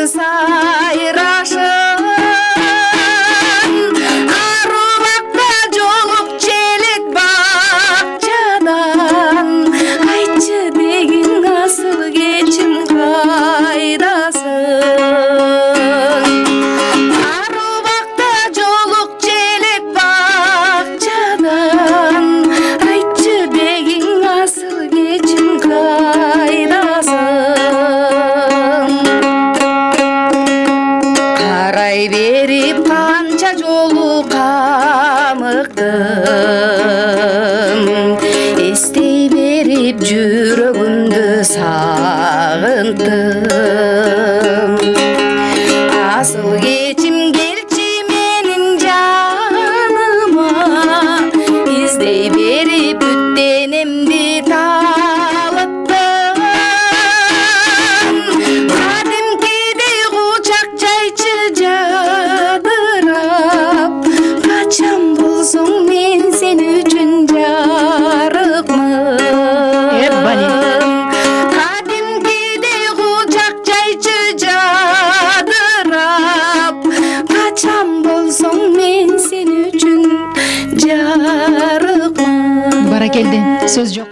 сайрашын арубакта жолук челек бакчадан айтчы деген асыл кечим кайдасың арубакта жолук челек бакчадан айтчы деген асыл кечим кайдасың карай берип канча жолу камыктым эстей берип жүрөгүмдү сагындым асыл кечим келчи менин жаныма издей берип бүттенемди талыптым кадимкидей кучак жайчы жадырап качан болсоң мен сен үчүн жарыкмын кадимкидей кучак жайчы жадырап качан болсоң мен сен үчүн жарыкмын. Баракелде, сөз жок.